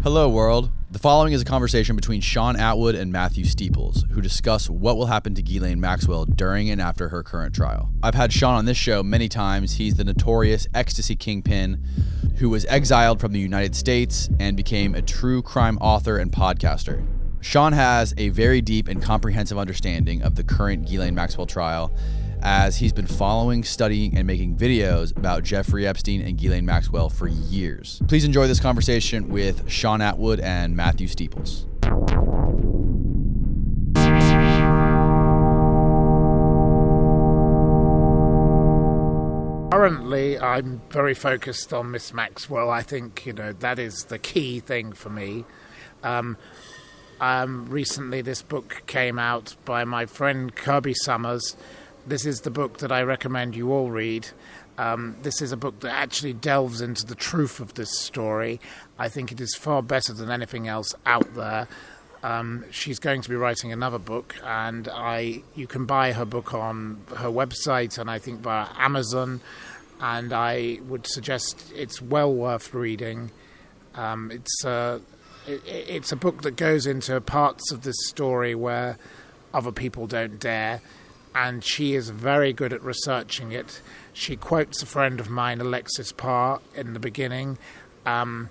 Hello, world. The following is a conversation between Shaun Attwood and Matthew Steeples, who discuss what will happen to Ghislaine Maxwell during and after her current trial. I've had Shaun on this show many times. He's the notorious ecstasy kingpin who was exiled from the United States and became a true crime author and podcaster. Shaun has a very deep and comprehensive understanding of the current Ghislaine Maxwell trial, as he's been following, studying, and making videos about Jeffrey Epstein and Ghislaine Maxwell for years. Please enjoy this conversation with Shaun Attwood and Matthew Steeples. Currently, I'm very focused on Miss Maxwell. I think, that is the key thing for me. Recently, this book came out by my friend Kirby Summers. This is the book that I recommend you all read. This is a book that actually delves into the truth of this story. I think it is far better than anything else out there. She's going to be writing another book, and you can buy her book on her website and I think via Amazon, and I would suggest it's well worth reading. It's a book that goes into parts of this story where other people don't dare, and she is very good at researching it. She quotes a friend of mine, Alexis Parr, in the beginning, and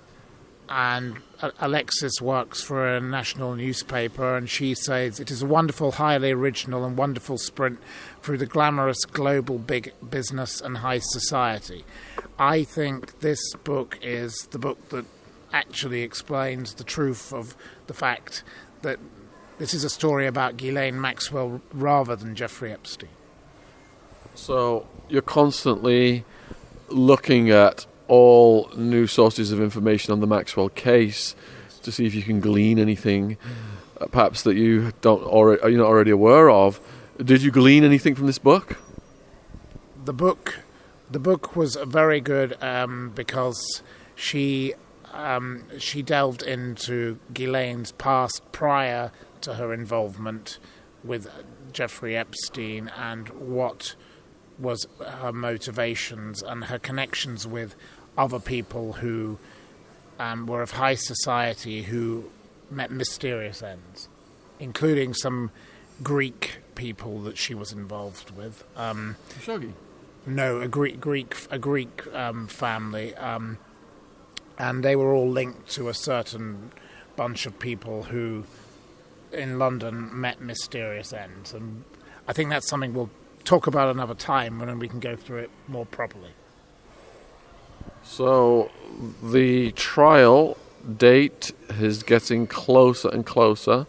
Alexis works for a national newspaper, and she says, "It is a wonderful, highly original and wonderful sprint through the glamorous global big business and high society." I think this book is the book that actually explains the truth of the fact that this is a story about Ghislaine Maxwell rather than Jeffrey Epstein. So you're constantly looking at all new sources of information on the Maxwell case to see if you can glean anything, perhaps that you're not already aware of. Did you glean anything from this book? The book was very good because she delved into Ghislaine's past prior to her involvement with Jeffrey Epstein and what was her motivations and her connections with other people who were of high society who met mysterious ends, including some Greek people that she was involved with. Khashoggi? No, a Greek family, and they were all linked to a certain bunch of people who in London met mysterious ends, and I think that's something we'll talk about another time when we can go through it more properly. So the trial date is getting closer and closer.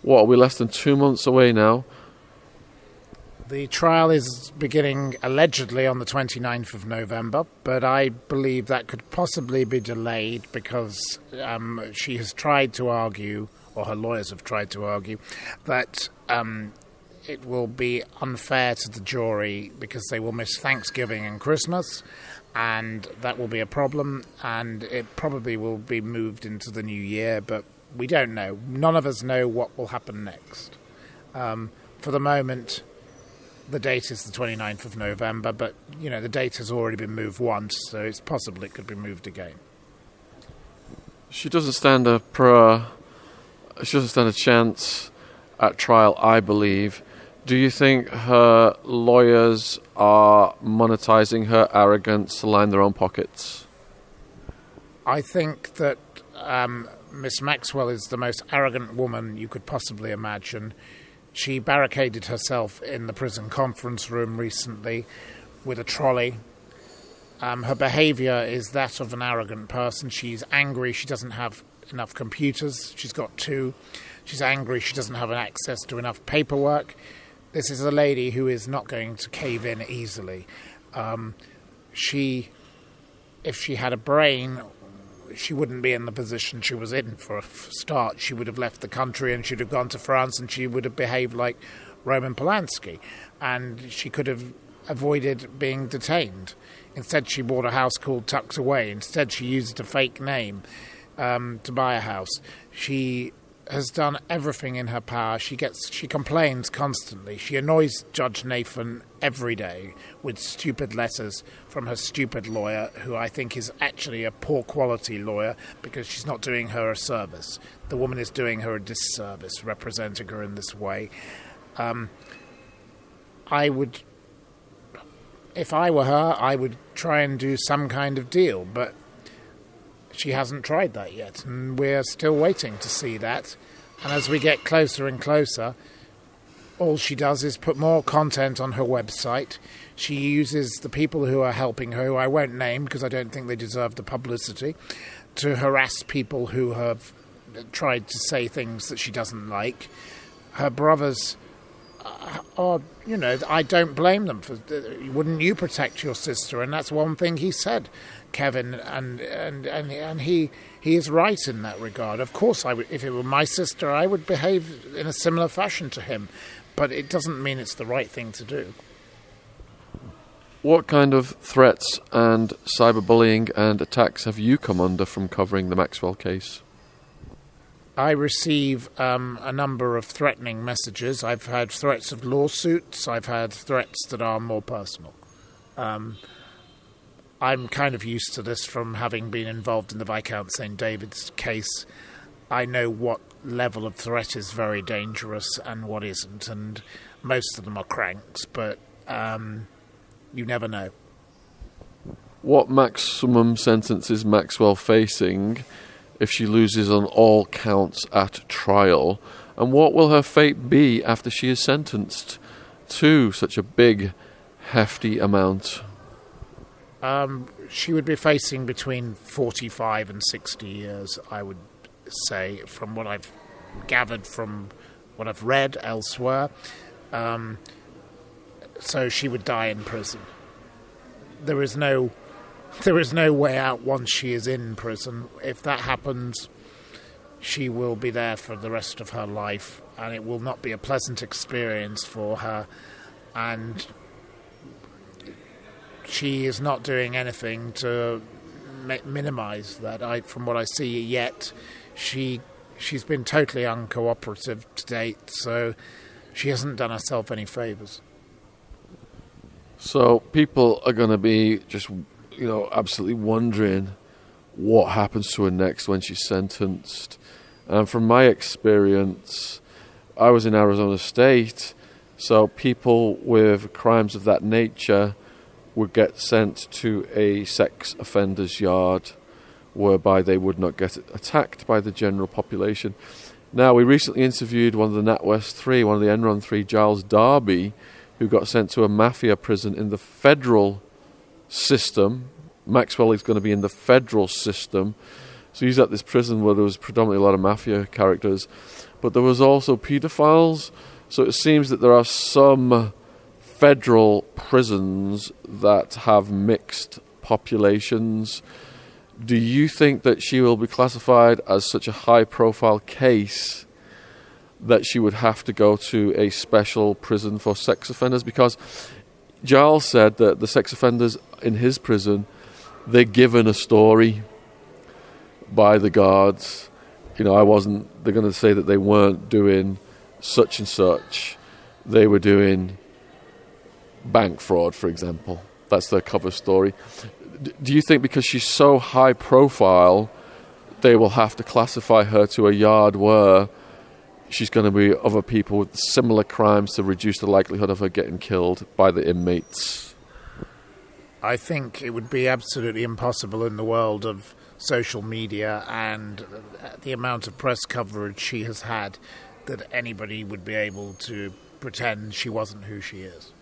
What, are we less than 2 months away now? The trial is beginning allegedly on the 29th of November, but I believe that could possibly be delayed because she has tried to argue, or her lawyers have tried to argue, that it will be unfair to the jury because they will miss Thanksgiving and Christmas, and that will be a problem, and it probably will be moved into the new year, but we don't know. None of us know what will happen next. For the moment, the date is the 29th of November, but, the date has already been moved once, so it's possible it could be moved again. She doesn't stand a chance at trial, I believe. Do you think her lawyers are monetizing her arrogance to line their own pockets? I think that Miss Maxwell is the most arrogant woman you could possibly imagine. She barricaded herself in the prison conference room recently with a trolley. Her behavior is that of an arrogant person. She's angry she doesn't have enough computers. She's got 2. She's angry she doesn't have access to enough paperwork. This is a lady who is not going to cave in easily. If she had a brain, she wouldn't be in the position she was in for a start. She would have left the country and she'd have gone to France and she would have behaved like Roman Polanski. And she could have avoided being detained. Instead, she bought a house called Tucked Away. Instead, she used a fake name to buy a house. She has done everything in her power. She complains constantly. She annoys Judge Nathan every day with stupid letters from her stupid lawyer, who I think is actually a poor quality lawyer because she's not doing her a service. The woman is doing her a disservice, representing her in this way. If I were her, I would try and do some kind of deal, but she hasn't tried that yet, and we're still waiting to see that. And as we get closer and closer, all she does is put more content on her website. She uses the people who are helping her, who I won't name because I don't think they deserve the publicity, to harass people who have tried to say things that she doesn't like. Her brothers are, I don't blame them for. Wouldn't you protect your sister? And that's one thing he said, Kevin, and he is right in that regard. Of course, I would, if it were my sister, I would behave in a similar fashion to him, but it doesn't mean it's the right thing to do. What kind of threats and cyberbullying and attacks have you come under from covering the Maxwell case? I receive a number of threatening messages. I've had threats of lawsuits. I've had threats that are more personal. I'm kind of used to this from having been involved in the Viscount St. David's case. I know what level of threat is very dangerous and what isn't, and most of them are cranks, but you never know. What maximum sentence is Maxwell facing if she loses on all counts at trial? And what will her fate be after she is sentenced to such a big, hefty amount? She would be facing between 45 and 60 years, I would say, from what I've gathered from what I've read elsewhere. So she would die in prison. There is no way out once she is in prison. If that happens, she will be there for the rest of her life, and it will not be a pleasant experience for her. And she is not doing anything to minimize that. From what I see yet, she's been totally uncooperative to date, so she hasn't done herself any favors. So people are going to be just, absolutely wondering what happens to her next when she's sentenced. And from my experience, I was in Arizona State, so people with crimes of that nature would get sent to a sex offender's yard, whereby they would not get attacked by the general population. Now, we recently interviewed one of the NatWest 3, one of the Enron 3, Giles Darby, who got sent to a mafia prison in the federal system. Maxwell is going to be in the federal system. So he's at this prison where there was predominantly a lot of mafia characters, but there was also pedophiles. So it seems that there are some federal prisons that have mixed populations. Do you think that she will be classified as such a high-profile case that she would have to go to a special prison for sex offenders? Because Giles said that the sex offenders in his prison, they're given a story by the guards. They're going to say that they weren't doing such and such. They were doing bank fraud, for example. That's their cover story. Do you think because she's so high profile, they will have to classify her to a yard where she's going to be other people with similar crimes to reduce the likelihood of her getting killed by the inmates? I think it would be absolutely impossible in the world of social media and the amount of press coverage she has had that anybody would be able to pretend she wasn't who she is.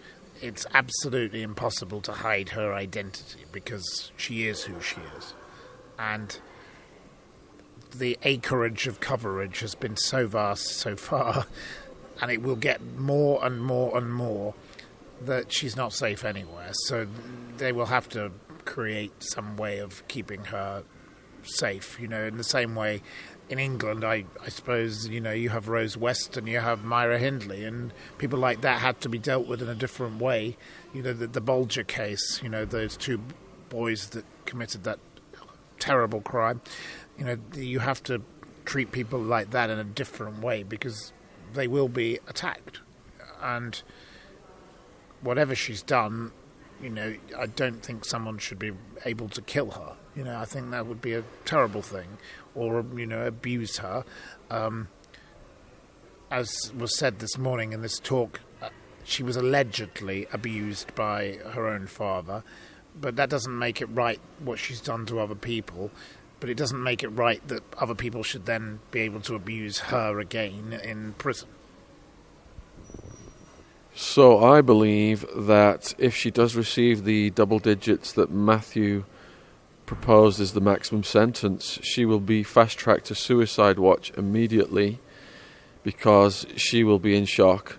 It's absolutely impossible to hide her identity because she is who she is. And the acreage of coverage has been so vast so far, and it will get more and more and more, that she's not safe anywhere. So they will have to create some way of keeping her safe, in the same way in England, I suppose, you have Rose West and you have Myra Hindley, and people like that had to be dealt with in a different way. The Bulger case, those two boys that committed that terrible crime, you have to treat people like that in a different way, because they will be attacked. And whatever she's done, I don't think someone should be able to kill her. I think that would be a terrible thing, or, abuse her. As was said this morning in this talk, she was allegedly abused by her own father, but that doesn't make it right what she's done to other people. But it doesn't make it right that other people should then be able to abuse her again in prison. So I believe that if she does receive the double digits that Matthew proposed as the maximum sentence, she will be fast-tracked to suicide watch immediately, because she will be in shock.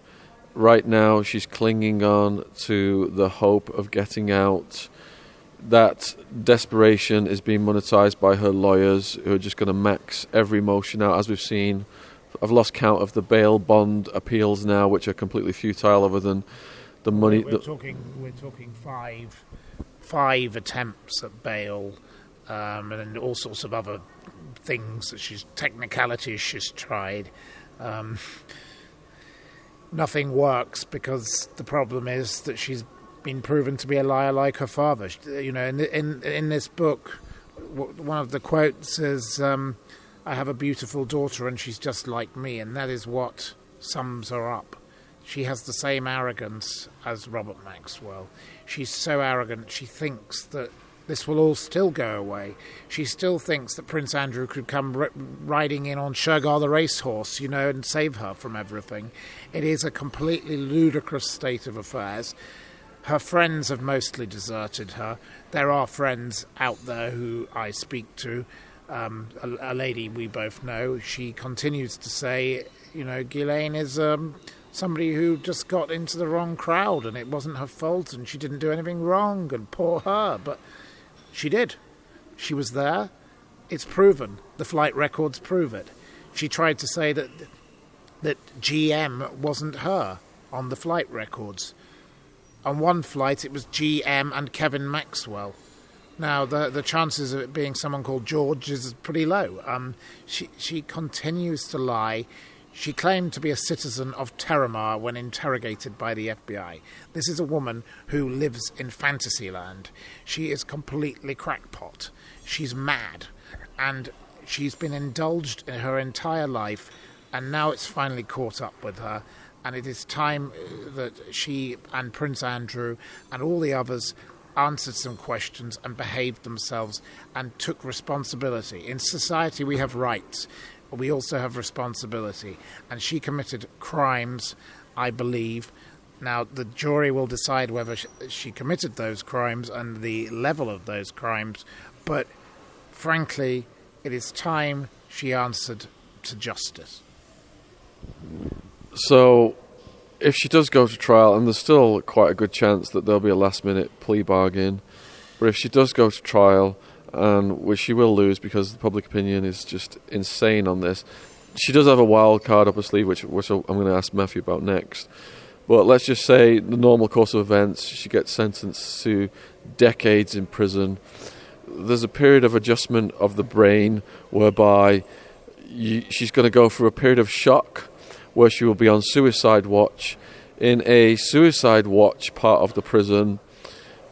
Right now, she's clinging on to the hope of getting out. That desperation is being monetized by her lawyers, who are just going to max every motion out, as we've seen. I've lost count of the bail bond appeals now, which are completely futile, other than the money. We're talking five attempts at bail, and all sorts of other things that technicalities she's tried. Nothing works, because the problem is that she's been proven to be a liar like her father. In this book, one of the quotes is, "I have a beautiful daughter and she's just like me," and that is what sums her up. She has the same arrogance as Robert Maxwell. She's so arrogant, she thinks that this will all still go away. She still thinks that Prince Andrew could come riding in on Shergar the racehorse, and save her from everything. It is a completely ludicrous state of affairs. Her friends have mostly deserted her. There are friends out there who I speak to. A lady we both know, she continues to say, Ghislaine is somebody who just got into the wrong crowd, and it wasn't her fault, and she didn't do anything wrong, and poor her. But she did. She was there. It's proven. The flight records prove it. She tried to say that GM wasn't her on the flight records. On one flight, it was GM and Kevin Maxwell. Now, the chances of it being someone called George is pretty low. She continues to lie. She claimed to be a citizen of Terramar when interrogated by the FBI. This is a woman who lives in Fantasyland. She is completely crackpot. She's mad. And she's been indulged in her entire life, and now it's finally caught up with her. And it is time that she and Prince Andrew and all the others answered some questions and behaved themselves and took responsibility. In society, we have rights. We also have responsibility. And she committed crimes, I believe. Now, the jury will decide whether she committed those crimes and the level of those crimes. But, frankly, it is time she answered to justice. So, if she does go to trial, and there's still quite a good chance that there'll be a last-minute plea bargain, but if she does go to trial, and which she will lose because the public opinion is just insane on this, she does have a wild card up her sleeve, which I'm going to ask Matthew about next. But let's just say the normal course of events, she gets sentenced to decades in prison. There's a period of adjustment of the brain whereby she's going to go through a period of shock, where she will be on suicide watch. In a suicide watch part of the prison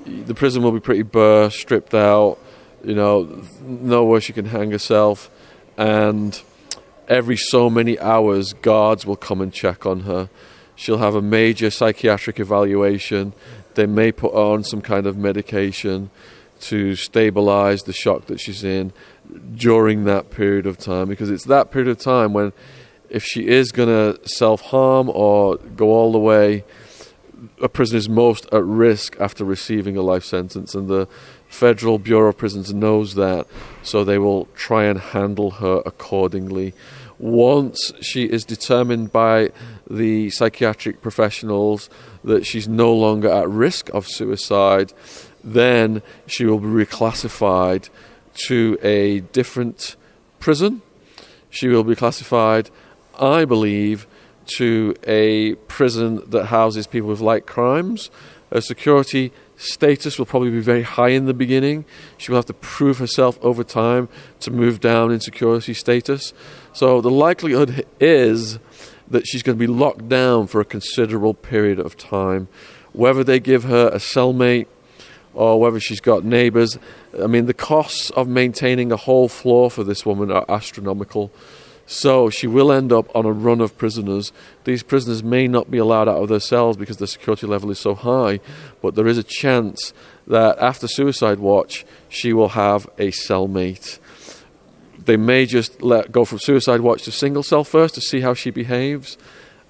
will be pretty bare, stripped out, nowhere she can hang herself, and every so many hours guards will come and check on her. She'll have a major psychiatric evaluation. They may put her on some kind of medication to stabilize the shock that she's in during that period of time, because it's that period of time when, if she is going to self-harm or go all the way, a prisoner is most at risk after receiving a life sentence, and the Federal Bureau of Prisons knows that, so they will try and handle her accordingly. Once she is determined by the psychiatric professionals that she's no longer at risk of suicide, then she will be reclassified to a different prison. She will be classified, I believe, to a prison that houses people with light crimes. Her security status will probably be very high in the beginning. She will have to prove herself over time to move down in security status. So the likelihood is that she's going to be locked down for a considerable period of time. Whether they give her a cellmate or whether she's got neighbours, I mean, the costs of maintaining a whole floor for this woman are astronomical. So she will end up on a run of prisoners. These prisoners may not be allowed out of their cells because the security level is so high, but there is a chance that after suicide watch, she will have a cellmate. They may just let go from suicide watch to single cell first to see how she behaves,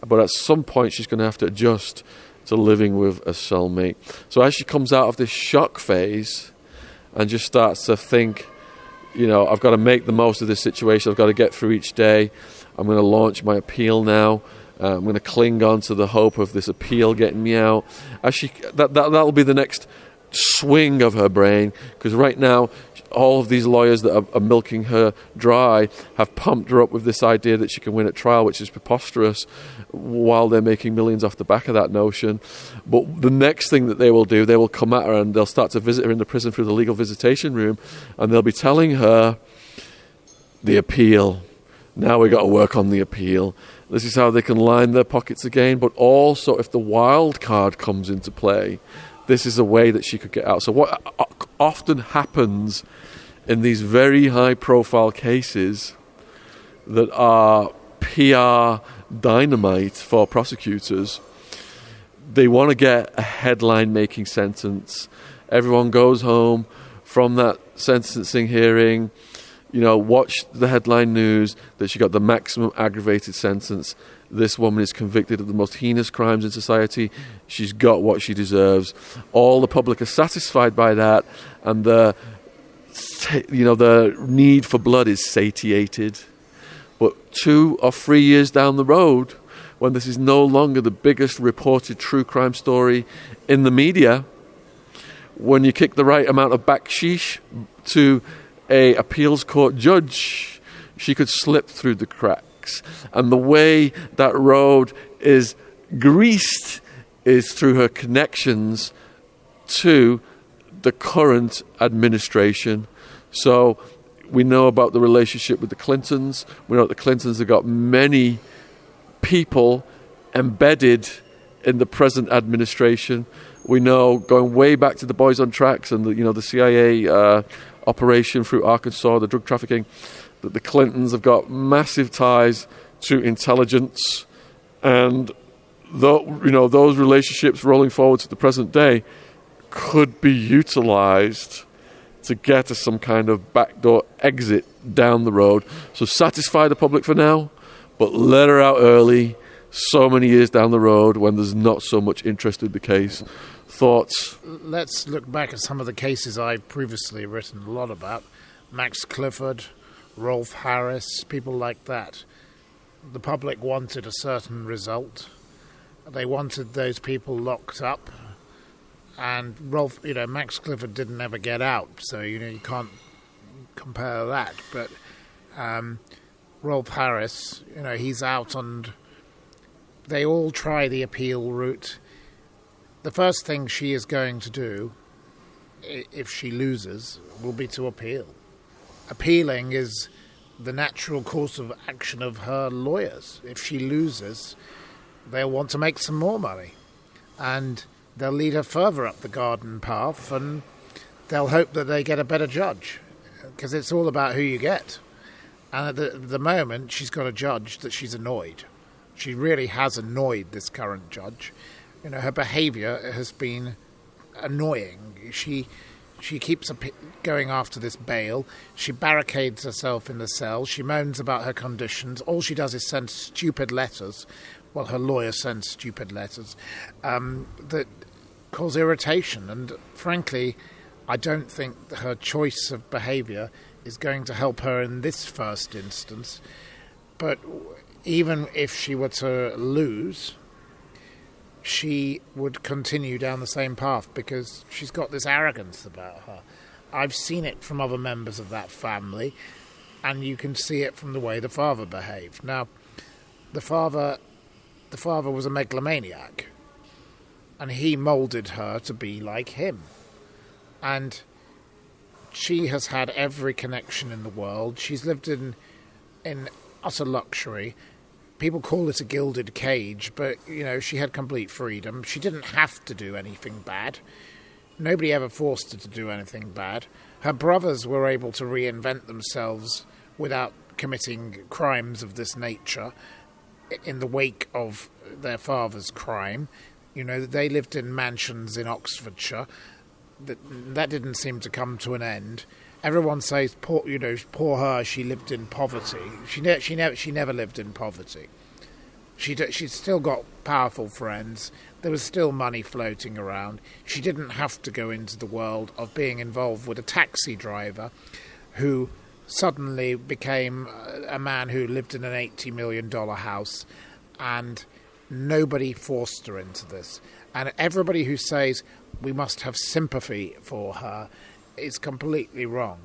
but at some point she's going to have to adjust to living with a cellmate. So as she comes out of this shock phase and just starts to think, you know, I've got to make the most of this situation. I've got to get through each day. I'm going to launch my appeal now. I'm going to cling on to the hope of this appeal getting me out. That'll be the next swing of her brain, because right now all of these lawyers that are milking her dry have pumped her up with this idea that she can win at trial, which is preposterous, while they're making millions off the back of that notion. But the next thing that they will do, they will come at her and they'll start to visit her in the prison through the legal visitation room, and they'll be telling her the appeal. Now we've got to work on the appeal. This is how they can line their pockets again. But also, if the wild card comes into play, this is a way that she could get out. So what often happens in these very high-profile cases that are PR dynamite for prosecutors, they want to get a headline-making sentence. Everyone goes home from that sentencing hearing, you know, watch the headline news that she got the maximum aggravated sentence. This woman is convicted of the most heinous crimes in society. She's got what she deserves. All the public are satisfied by that, and the need for blood is satiated. But 2 or 3 years down the road, when this is no longer the biggest reported true crime story in the media, when you kick the right amount of backsheesh to a appeals court judge, she could slip through the cracks. And the way that road is greased is through her connections to the current administration. So we know about the relationship with the Clintons. We know that the Clintons have got many people embedded in the present administration. We know, going way back to the Boys on Tracks and the CIA operation through Arkansas, the drug trafficking, that the Clintons have got massive ties to intelligence, and those relationships rolling forward to the present day could be utilized to get to some kind of backdoor exit down the road. So satisfy the public for now, but let her out early, so many years down the road when there's not so much interest in the case. Thoughts? Let's look back at some of the cases I've previously written a lot about. Max Clifford, Rolf Harris, people like that. The public wanted a certain result. They wanted those people locked up. And Max Clifford didn't ever get out, so you can't compare that. But Rolf Harris, he's out, and they all try the appeal route. The first thing she is going to do, if she loses, will be to appeal. Appealing is the natural course of action of her lawyers. If she loses, they'll want to make some more money, and they'll lead her further up the garden path, and they'll hope that they get a better judge, because it's all about who you get. And at the moment, she's got a judge that she's annoyed. She really has annoyed this current judge. Her behaviour has been annoying. She keeps going after this bail. She barricades herself in the cell. She moans about her conditions. All she does is send stupid letters. Well, her lawyer sends stupid letters that cause irritation. And frankly, I don't think her choice of behaviour is going to help her in this first instance. But even if she were to lose, she would continue down the same path because she's got this arrogance about her. I've seen it from other members of that family, and you can see it from the way the father behaved. Now, the father was a megalomaniac, and he moulded her to be like him. And she has had every connection in the world. She's lived in utter luxury. People call it a gilded cage, but, she had complete freedom. She didn't have to do anything bad. Nobody ever forced her to do anything bad. Her brothers were able to reinvent themselves without committing crimes of this nature in the wake of their father's crime. They lived in mansions in Oxfordshire. That didn't seem to come to an end. Everyone says, poor her, she lived in poverty. She never lived in poverty. She'd still got powerful friends. There was still money floating around. She didn't have to go into the world of being involved with a taxi driver who suddenly became a man who lived in an $80 million house, and nobody forced her into this. And everybody who says we must have sympathy for her is completely wrong.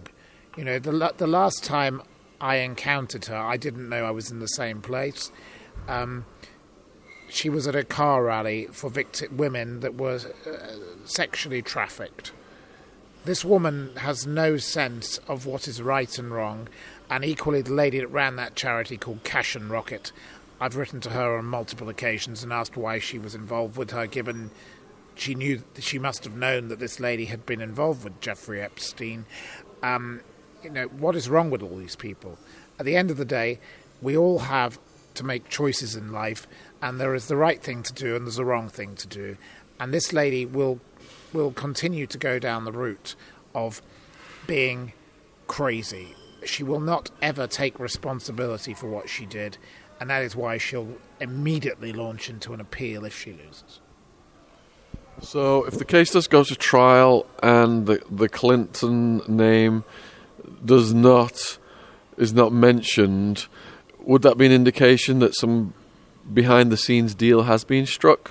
The last time I encountered her, I didn't know I was in the same place. She was at a car rally for women that were sexually trafficked. This woman has no sense of what is right and wrong, and equally the lady that ran that charity called Cash and Rocket, I've written to her on multiple occasions and asked why she was involved with her, given she must have known that this lady had been involved with Jeffrey Epstein. What is wrong with all these people? At the end of the day, we all have to make choices in life, and there is the right thing to do and there's the wrong thing to do. And this lady will continue to go down the route of being crazy. She will not ever take responsibility for what she did, and that is why she'll immediately launch into an appeal if she loses. So if the case does go to trial and the Clinton name is not mentioned, would that be an indication that some behind-the-scenes deal has been struck?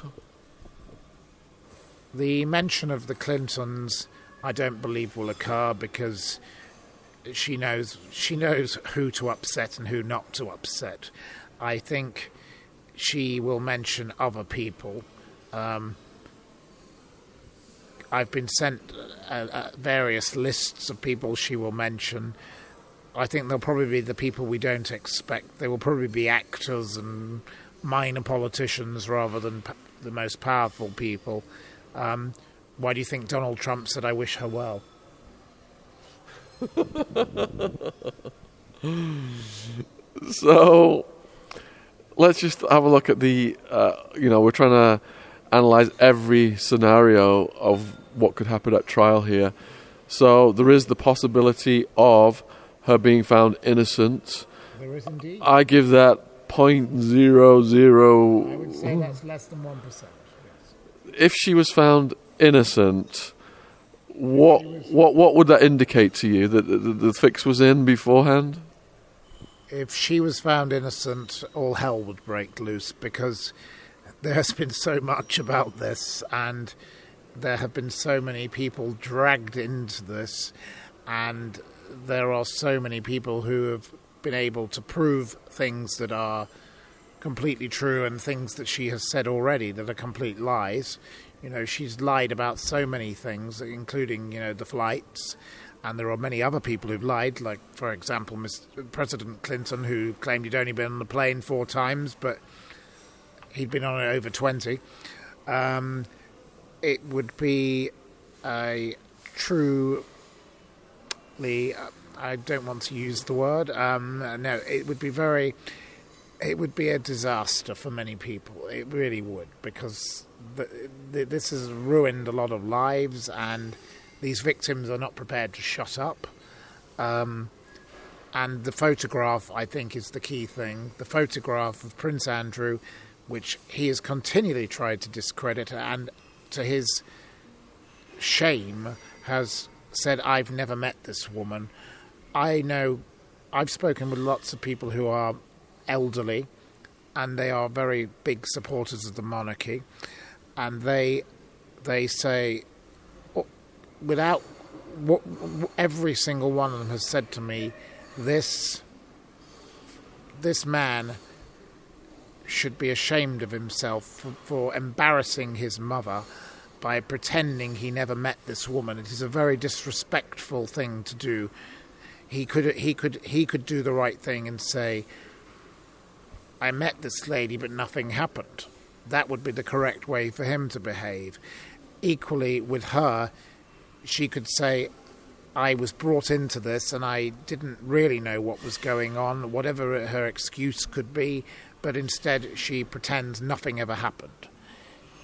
The mention of the Clintons, I don't believe will occur, because she knows who to upset and who not to upset. I think she will mention other people. I've been sent various lists of people she will mention. I think they'll probably be the people we don't expect. They will probably be actors and minor politicians rather than the most powerful people. Why do you think Donald Trump said, "I wish her well"? So let's just have a look at we're trying to analyze every scenario of what could happen at trial here. So there is the possibility of her being found innocent. There is indeed. I give that 0.00. I would say that's less than 1%. Yes. If she was found innocent, what would that indicate to you? That the fix was in beforehand? If she was found innocent, all hell would break loose, because there has been so much about this, and there have been so many people dragged into this, and there are so many people who have been able to prove things that are completely true and things that she has said already that are complete lies. She's lied about so many things, including, the flights. And there are many other people who've lied, like, for example, President Clinton, who claimed he'd only been on the plane 4 times, but he'd been on it over 20. It would be a truly, I don't want to use the word, no, it would be a disaster for many people. It really would, because this has ruined a lot of lives, and these victims are not prepared to shut up. And the photograph, I think, is the key thing. The photograph of Prince Andrew, which he has continually tried to discredit, and to his shame has said, "I've never met this woman." I know, I've spoken with lots of people who are elderly, and they are very big supporters of the monarchy, and they say, without every single one of them has said to me, this man should be ashamed of himself for embarrassing his mother by pretending he never met this woman. It is a very disrespectful thing to do. He could do the right thing and say, I met this lady, but nothing happened. That would be the correct way for him to behave. Equally with her, she could say, I was brought into this and I didn't really know what was going on, whatever her excuse could be, but instead she pretends nothing ever happened.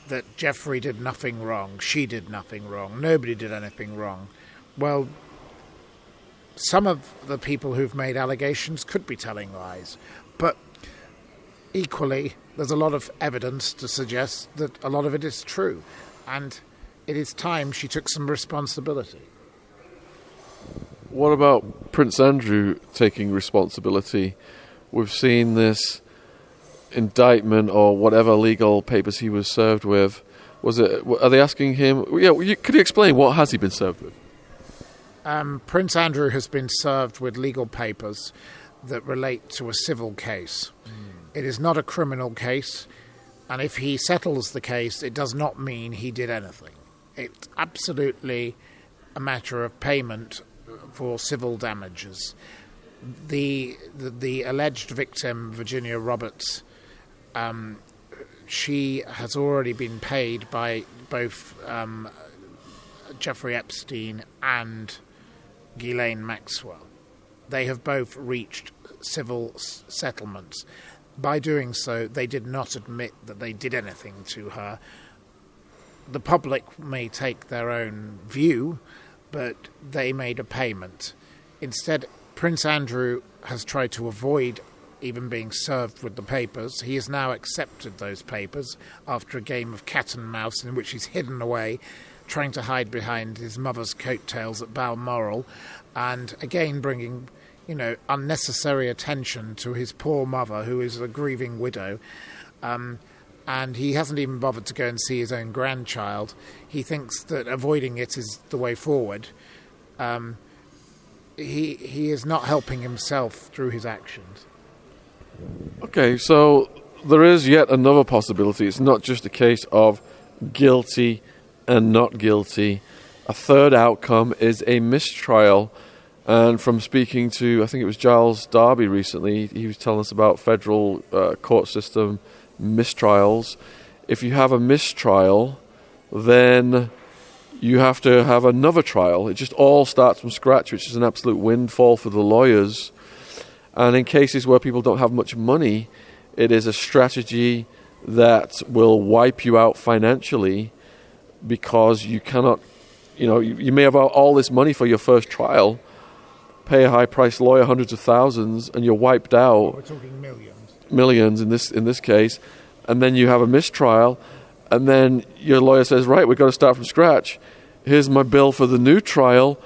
That Jeffrey did nothing wrong, she did nothing wrong, nobody did anything wrong. Well, some of the people who've made allegations could be telling lies, but equally there's a lot of evidence to suggest that a lot of it is true, and it is time she took some responsibility. What about Prince Andrew taking responsibility? We've seen this indictment or whatever legal papers he was served with. Are they asking him? Yeah, could you explain what has he been served with? Prince Andrew has been served with legal papers that relate to a civil case. It is not a criminal case, and if he settles the case, it does not mean he did anything. It's absolutely a matter of payment for civil damages. The alleged victim, Virginia Roberts, she has already been paid by both Jeffrey Epstein and Ghislaine Maxwell. They have both reached civil settlements. By doing so, they did not admit that they did anything to her. The public may take their own view, but they made a payment. Instead, Prince Andrew has tried to avoid even being served with the papers. He has now accepted those papers after a game of cat and mouse in which he's hidden away, trying to hide behind his mother's coattails at Balmoral, and again bringing, unnecessary attention to his poor mother, who is a grieving widow. And he hasn't even bothered to go and see his own grandchild. He thinks that avoiding it is the way forward. He is not helping himself through his actions. Okay, so there is yet another possibility. It's not just a case of guilty and not guilty. A third outcome is a mistrial. And from speaking to, I think it was Giles Darby recently, he was telling us about federal court system mistrials. If you have a mistrial, then you have to have another trial. It just all starts from scratch, which is an absolute windfall for the lawyers. And in cases where people don't have much money, it is a strategy that will wipe you out financially, because you cannot, you may have all this money for your first trial, pay a high-priced lawyer hundreds of thousands, and you're wiped out. We're talking Millions in this case, and then you have a mistrial, and then your lawyer says, right, we've got to start from scratch. Here's my bill for the new trial,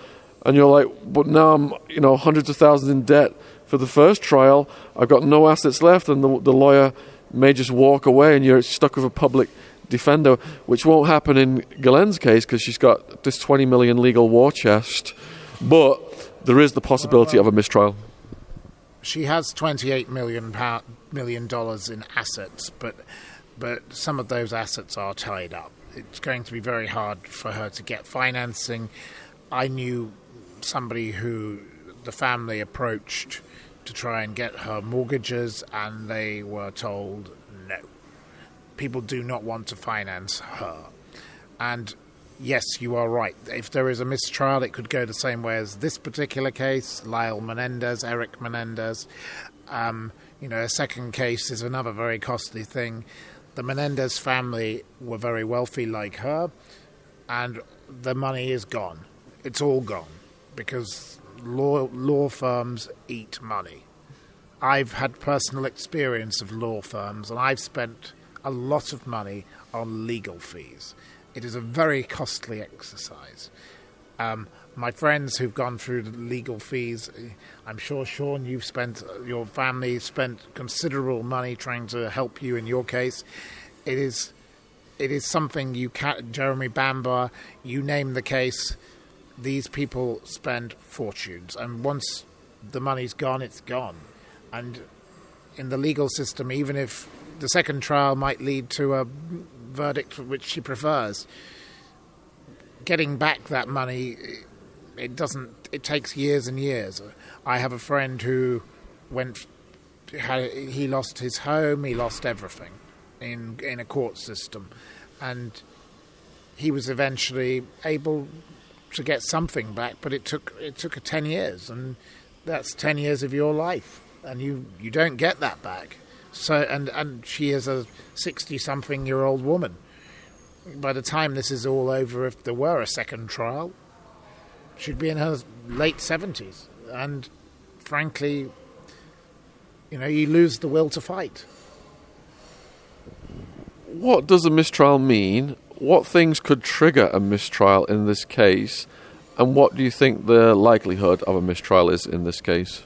and you're like, but now I'm hundreds of thousands in debt for the first trial. I've got no assets left, and the lawyer may just walk away, and you're stuck with a public defender, which won't happen in Ghislaine's case because she's got this $20 million legal war chest, but there is the possibility of a mistrial. She has $28 million in assets, but some of those assets are tied up. It's going to be very hard for her to get financing. I knew somebody who the family approached to try and get her mortgages, and they were told no. People do not want to finance her. And yes, you are right. If there is a mistrial, it could go the same way as this particular case, Lyle Menendez, Eric Menendez. A second case is another very costly thing. The Menendez family were very wealthy like her, and the money is gone. It's all gone, because law firms eat money. I've had personal experience of law firms, and I've spent a lot of money on legal fees. It is a very costly exercise. My friends who've gone through the legal fees, I'm sure, Shaun, your family spent considerable money trying to help you in your case. It is something you can't, Jeremy Bamber, you name the case, these people spend fortunes. And once the money's gone, it's gone. And in the legal system, even if the second trial might lead to a verdict which she prefers. Getting back that money, it takes years and years. I have a friend who he lost his home, he lost everything in a court system, and he was eventually able to get something back, but it took 10 years, and that's 10 years of your life, and you don't get that back. So and she is a 60-something-year-old woman. By the time this is all over, if there were a second trial, she'd be in her late 70s, and frankly, you lose the will to fight. What does a mistrial mean? What things could trigger a mistrial in this case? And what do you think the likelihood of a mistrial is in this case?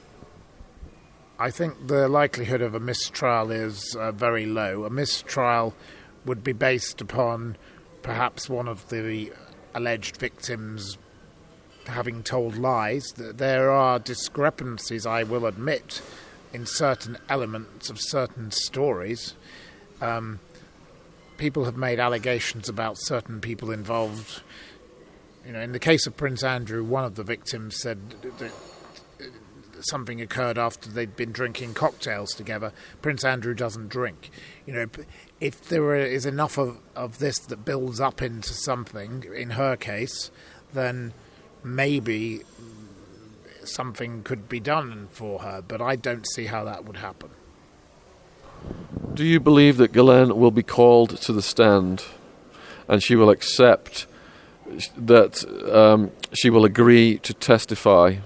I think the likelihood of a mistrial is very low. A mistrial would be based upon perhaps one of the alleged victims having told lies. There are discrepancies, I will admit, in certain elements of certain stories. People have made allegations about certain people involved. In the case of Prince Andrew, one of the victims said that something occurred after they'd been drinking cocktails together. Prince Andrew doesn't drink. If there is enough of this that builds up into something, in her case, then maybe something could be done for her, but I don't see how that would happen. Do you believe that Ghislaine will be called to the stand and she will accept that she will agree to testify?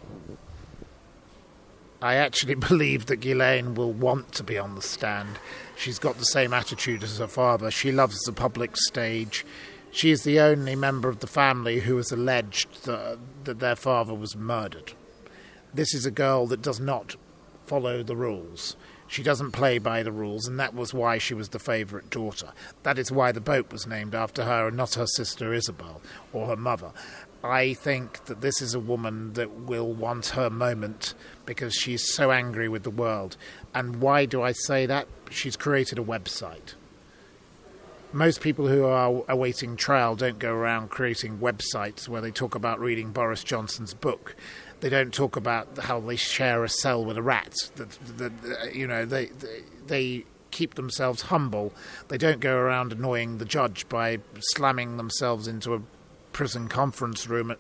I actually believe that Ghislaine will want to be on the stand. She's got the same attitude as her father. She loves the public stage. She is the only member of the family who has alleged that their father was murdered. This is a girl that does not follow the rules. She doesn't play by the rules, and that was why she was the favourite daughter. That is why the boat was named after her and not her sister Isabel or her mother. I think that this is a woman that will want her moment because she's so angry with the world. And why do I say that? She's created a website. Most people who are awaiting trial don't go around creating websites where they talk about reading Boris Johnson's book. They don't talk about how they share a cell with a rat. They keep themselves humble. They don't go around annoying the judge by slamming themselves into a prison conference room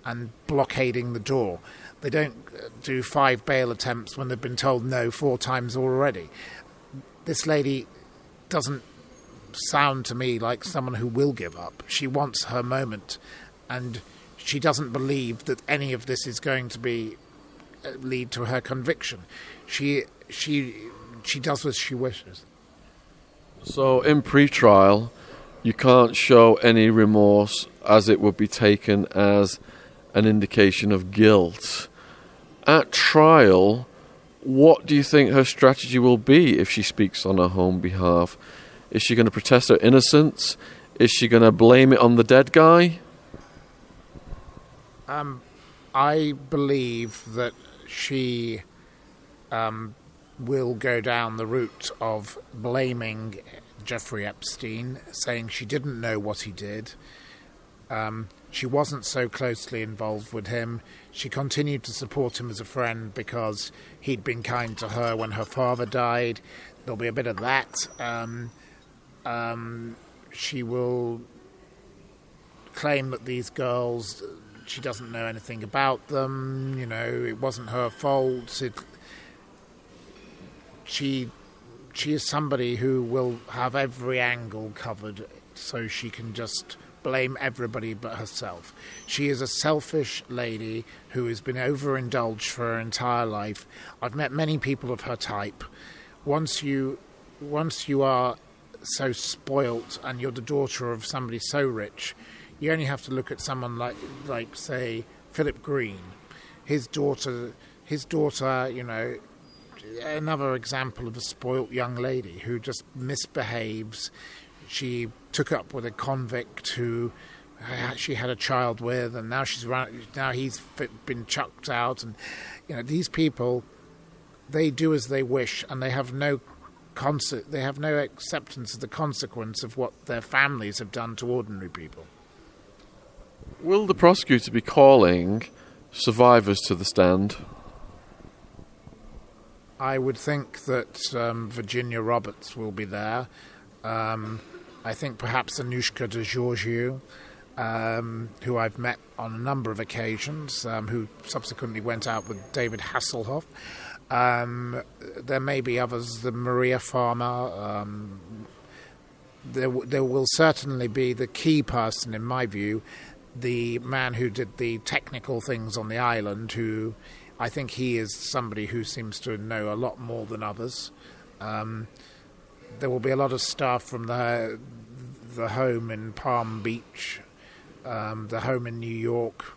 and blockading the door. They don't do 5 bail attempts when they've been told no 4 times already. This lady doesn't sound to me like someone who will give up. She wants her moment, and she doesn't believe that any of this is going to lead to her conviction. She does as she wishes. So in pre-trial, you can't show any remorse, as it would be taken as an indication of guilt. At trial, what do you think her strategy will be if she speaks on her own behalf? Is she going to protest her innocence? Is she going to blame it on the dead guy? I believe that she will go down the route of blaming Jeffrey Epstein, saying she didn't know what he did. She wasn't so closely involved with him. She continued to support him as a friend because he'd been kind to her when her father died. There'll be a bit of that. She will claim that these girls, she doesn't know anything about them. It wasn't her fault. She is somebody who will have every angle covered so she can just blame everybody but herself. She is a selfish lady who has been overindulged for her entire life. I've met many people of her type. Once you are so spoilt and you're the daughter of somebody so rich, you only have to look at someone like say Philip Green. His daughter, another example of a spoilt young lady who just misbehaves. She took up with a convict who she had a child with, and now he's been chucked out. And these people, they do as they wish, and they have no they have no acceptance of the consequence of what their families have done to ordinary people. Will the prosecutor be calling survivors to the stand? I would think that Virginia Roberts will be there. I think perhaps Anushka de Georgiou, who I've met on a number of occasions, who subsequently went out with David Hasselhoff. There may be others, the Maria Farmer. There will certainly be the key person, in my view, the man who did the technical things on the island, who I think he is somebody who seems to know a lot more than others. There will be a lot of staff from the home in Palm Beach, the home in New York,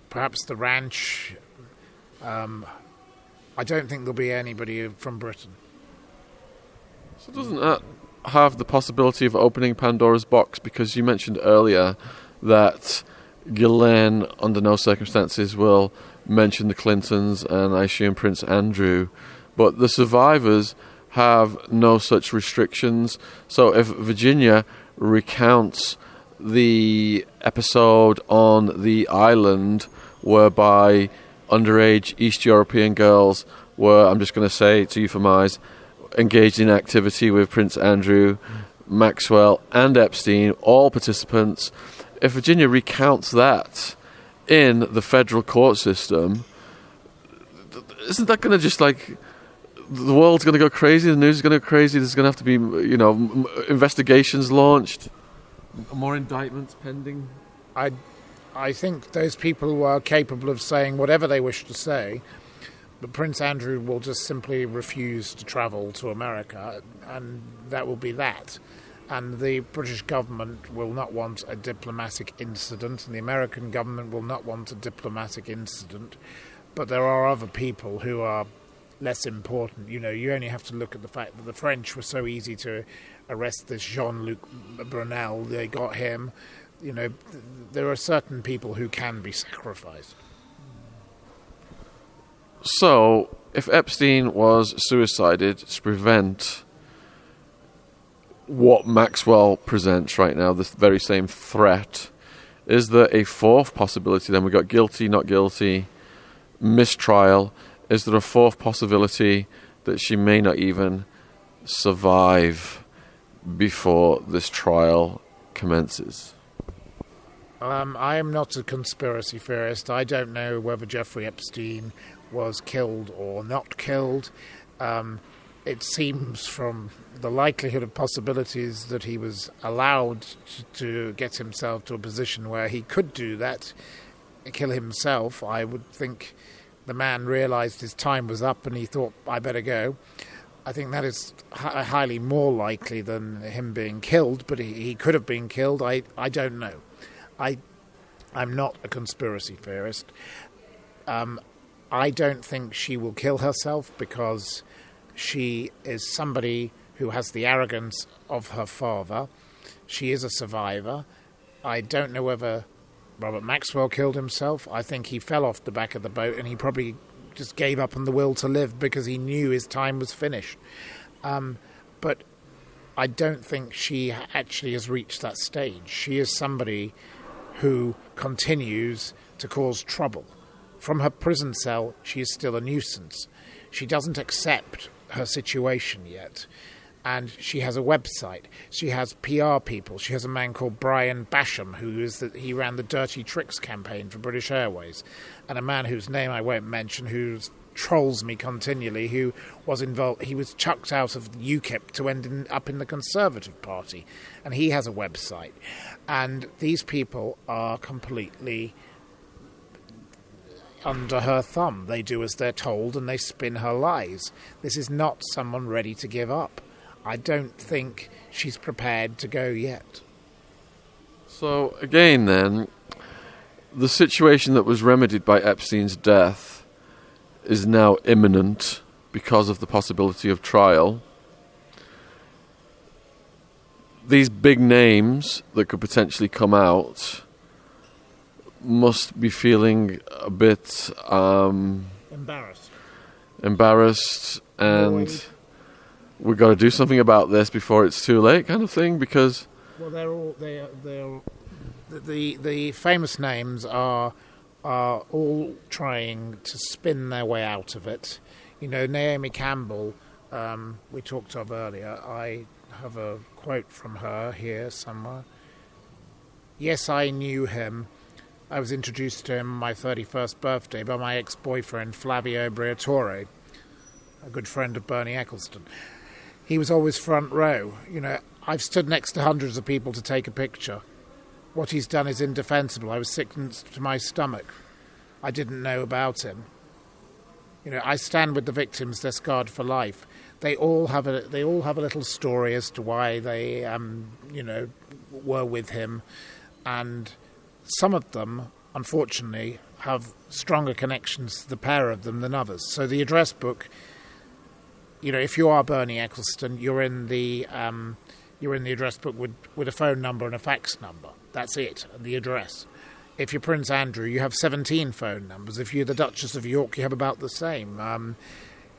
perhaps the ranch. I don't think there'll be anybody from Britain. So doesn't that have the possibility of opening Pandora's box? Because you mentioned earlier that Ghislaine, under no circumstances, will mention the Clintons and I assume Prince Andrew, but the survivors have no such restrictions. So if Virginia recounts the episode on the island whereby underage East European girls were, I'm just going to say to euphemize, engaged in activity with Prince Andrew, Maxwell and Epstein, all participants, if Virginia recounts that in the federal court system, isn't that going to just like, the world's going to go crazy, the news is going to go crazy, there's going to have to be, investigations launched, more indictments pending? I think those people are capable of saying whatever they wish to say, but Prince Andrew will just simply refuse to travel to America, and that will be that. And the British government will not want a diplomatic incident, and the American government will not want a diplomatic incident. But there are other people who are less important. You only have to look at the fact that the French were so easy to arrest this Jean-Luc Brunel. They got him. There are certain people who can be sacrificed. So, if Epstein was suicided to prevent what Maxwell presents right now, this very same threat, is there a fourth possibility then? We've got guilty, not guilty, mistrial. Is there a fourth possibility that she may not even survive before this trial commences? I am not a conspiracy theorist. I don't know whether Jeffrey Epstein was killed or not killed. It seems from the likelihood of possibilities that he was allowed to get himself to a position where he could do that, kill himself. I would think the man realized his time was up and he thought, I better go. I think that is highly more likely than him being killed, but he could have been killed. I don't know. I'm not a conspiracy theorist. I don't think she will kill herself because she is somebody who has the arrogance of her father. She is a survivor. I don't know whether Robert Maxwell killed himself. I think he fell off the back of the boat and he probably just gave up on the will to live because he knew his time was finished. But I don't think she actually has reached that stage. She is somebody who continues to cause trouble. From her prison cell, she is still a nuisance. She doesn't accept her situation yet. And she has a website. She has PR people. She has a man called Brian Basham, he ran the Dirty Tricks campaign for British Airways, and a man whose name I won't mention, who trolls me continually, who was involved. He was chucked out of UKIP to end up in the Conservative Party, and he has a website. And these people are completely under her thumb. They do as they're told, and they spin her lies. This is not someone ready to give up. I don't think she's prepared to go yet. So, again then, the situation that was remedied by Epstein's death is now imminent because of the possibility of trial. These big names that could potentially come out must be feeling a bit embarrassed and we've got to do something about this before it's too late kind of thing? Because... Well, the famous names are all trying to spin their way out of it. Naomi Campbell, we talked of earlier. I have a quote from her here somewhere. Yes, I knew him. I was introduced to him on my 31st birthday by my ex-boyfriend Flavio Briatore, a good friend of Bernie Ecclestone. He was always front row. I've stood next to hundreds of people to take a picture. What he's done is indefensible. I was sick to my stomach. I didn't know about him. I stand with the victims. They're scarred for life. They all have a little story as to why they were with him, and some of them, unfortunately, have stronger connections to the pair of them than others. So the address book, if you are Bernie Ecclestone, you're in the address book with a phone number and a fax number. That's it, and the address. If you're Prince Andrew, you have 17 phone numbers. If you're the Duchess of York, you have about the same.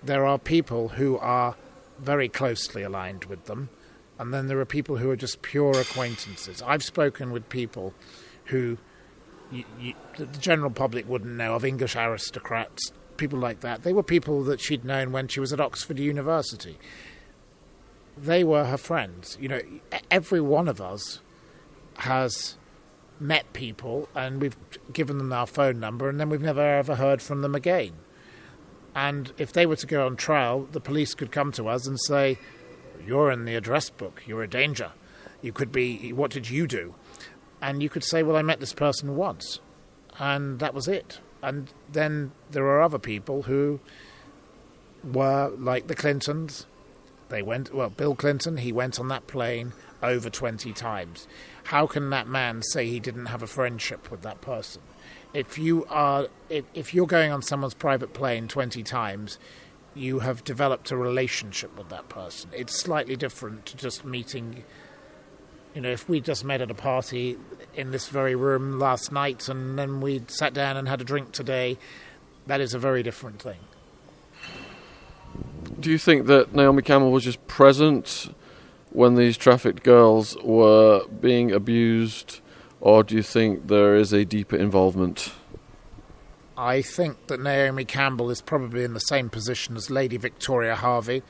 There are people who are very closely aligned with them, and then there are people who are just pure acquaintances. I've spoken with people who the general public wouldn't know of, English aristocrats, people like that. They were people that she'd known when she was at Oxford University. They were her friends. Every one of us has met people and we've given them our phone number and then we've never ever heard from them again. And if they were to go on trial, the police could come to us and say, you're in the address book, you're a danger. You could be, what did you do? And you could say, well, I met this person once. And that was it. And then there are other people who were like the Clintons. Bill Clinton, he went on that plane over 20 times. How can that man say he didn't have a friendship with that person? If you're going on someone's private plane 20 times, you have developed a relationship with that person. It's slightly different to just meeting. If we just met at a party in this very room last night and then we sat down and had a drink today, that is a very different thing. Do you think that Naomi Campbell was just present when these trafficked girls were being abused, or do you think there is a deeper involvement? I think that Naomi Campbell is probably in the same position as Lady Victoria Harvey,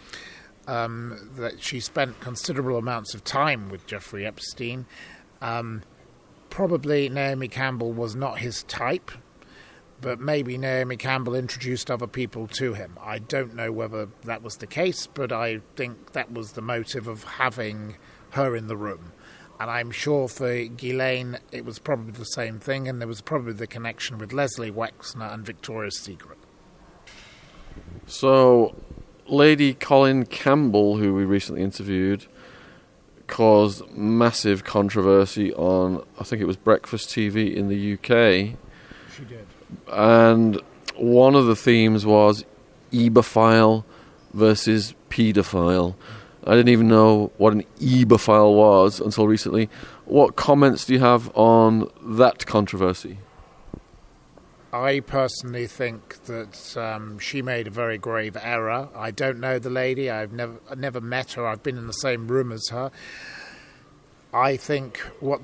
that she spent considerable amounts of time with Jeffrey Epstein. Probably Naomi Campbell was not his type, but maybe Naomi Campbell introduced other people to him. I don't know whether that was the case, but I think that was the motive of having her in the room. And I'm sure for Ghislaine it was probably the same thing, and there was probably the connection with Leslie Wexner and Victoria's Secret. So, Lady Colin Campbell, who we recently interviewed, caused massive controversy on, I think it was Breakfast TV in the UK. She did. And one of the themes was EEBA File versus paedophile. I didn't even know what an EEBA File was until recently. What comments do you have on that controversy? I personally think that she made a very grave error. I don't know the lady. I've never met her. I've been in the same room as her. I think what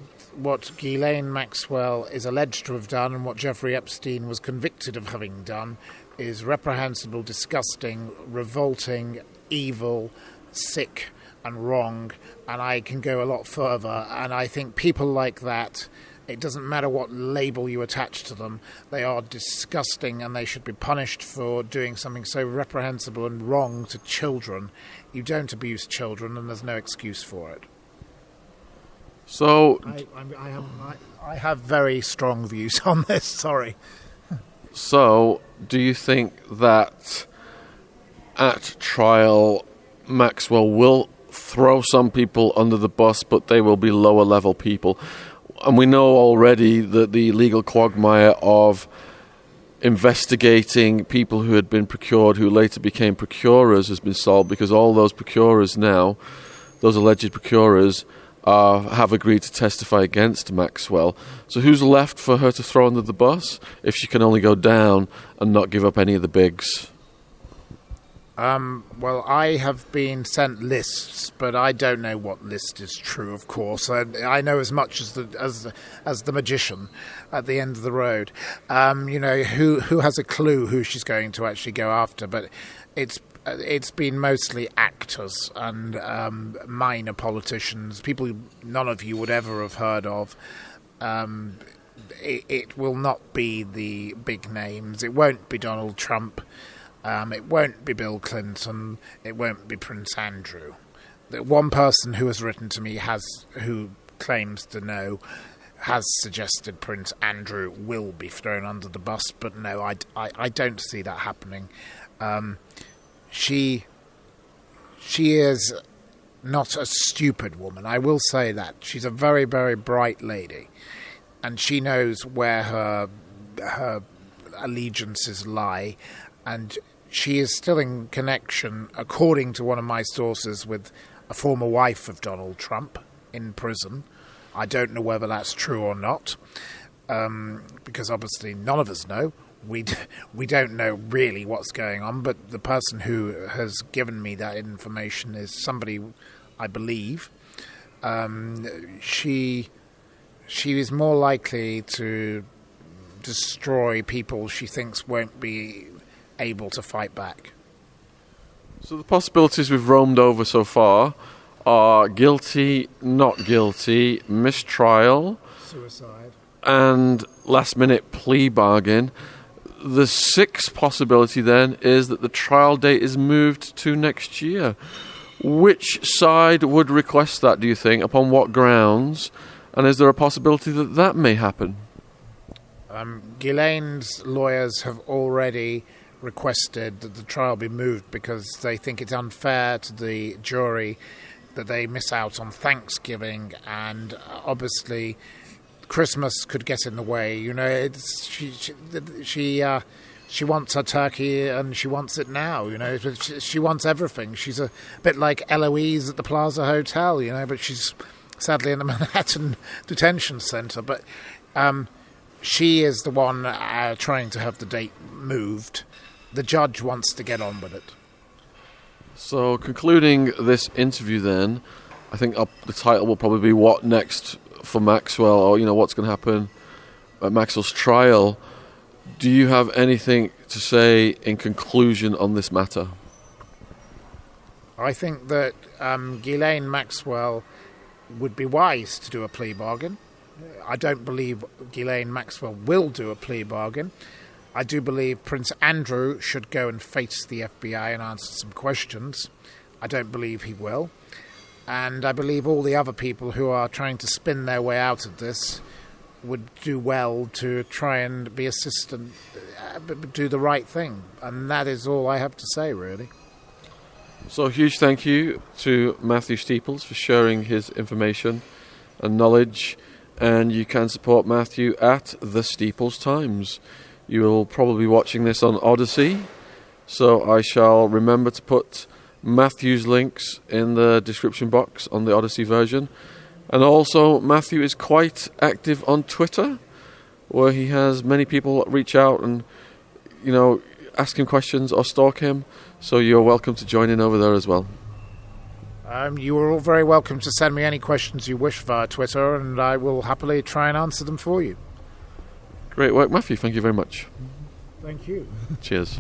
Ghislaine Maxwell is alleged to have done and what Jeffrey Epstein was convicted of having done is reprehensible, disgusting, revolting, evil, sick and wrong, and I can go a lot further. And I think people like that, it doesn't matter what label you attach to them, they are disgusting and they should be punished for doing something so reprehensible and wrong to children. You don't abuse children and there's no excuse for it. So I have very strong views on this, sorry. So, do you think that at trial Maxwell will throw some people under the bus, but they will be lower level people? And we know already that the legal quagmire of investigating people who had been procured, who later became procurers, has been solved, because all those procurers now, those alleged procurers, have agreed to testify against Maxwell. So who's left for her to throw under the bus if she can only go down and not give up any of the bigs? Well, I have been sent lists, but I don't know what list is true, of course. I know as much as the magician at the end of the road. Who has a clue who she's going to actually go after, but it's been mostly actors and minor politicians, people none of you would ever have heard of. It will not be the big names. It won't be Donald Trump. It won't be Bill Clinton. It won't be Prince Andrew. The one person who has written to me who claims to know has suggested Prince Andrew will be thrown under the bus, but no, I don't see that happening. She is not a stupid woman. I will say that. She's a very, very bright lady, and she knows where her allegiances lie, and she is still in connection, according to one of my sources, with a former wife of Donald Trump in prison. I don't know whether that's true or not, because obviously none of us know. We don't know really what's going on, but the person who has given me that information is somebody I believe. She is more likely to destroy people she thinks won't be able to fight back. So the possibilities we've roamed over so far are guilty, not guilty, mistrial, Suicide, and last-minute plea bargain. The sixth possibility then is that the trial date is moved to next year. Which side would request that, do you think? Upon what grounds? And is there a possibility that that may happen? Ghislaine's lawyers have already requested that the trial be moved because they think it's unfair to the jury that they miss out on Thanksgiving, and obviously Christmas could get in the way. You know, she wants her turkey and she wants it now. You know, she wants everything. She's a bit like Eloise at the Plaza Hotel. You know, but she's sadly in the Manhattan Detention Center. But she is the one trying to have the date moved. The judge wants to get on with it. So, concluding this interview then, I think the title will probably be What Next for Maxwell, or, you know, what's going to happen at Maxwell's trial. Do you have anything to say in conclusion on this matter? I think that Ghislaine Maxwell would be wise to do a plea bargain. I don't believe Ghislaine Maxwell will do a plea bargain. I do believe Prince Andrew should go and face the FBI and answer some questions. I don't believe he will. And I believe all the other people who are trying to spin their way out of this would do well to try and be assistant, do the right thing. And that is all I have to say, really. So a huge thank you to Matthew Steeples for sharing his information and knowledge. And you can support Matthew at the Steeples Times. You will probably be watching this on Odyssey, so I shall remember to put Matthew's links in the description box on the Odyssey version. And also, Matthew is quite active on Twitter, where he has many people reach out and, you know, ask him questions or stalk him. So you're welcome to join in over there as well. You are all very welcome to send me any questions you wish via Twitter, and I will happily try and answer them for you. Great work, Matthew. Thank you very much. Thank you. Cheers.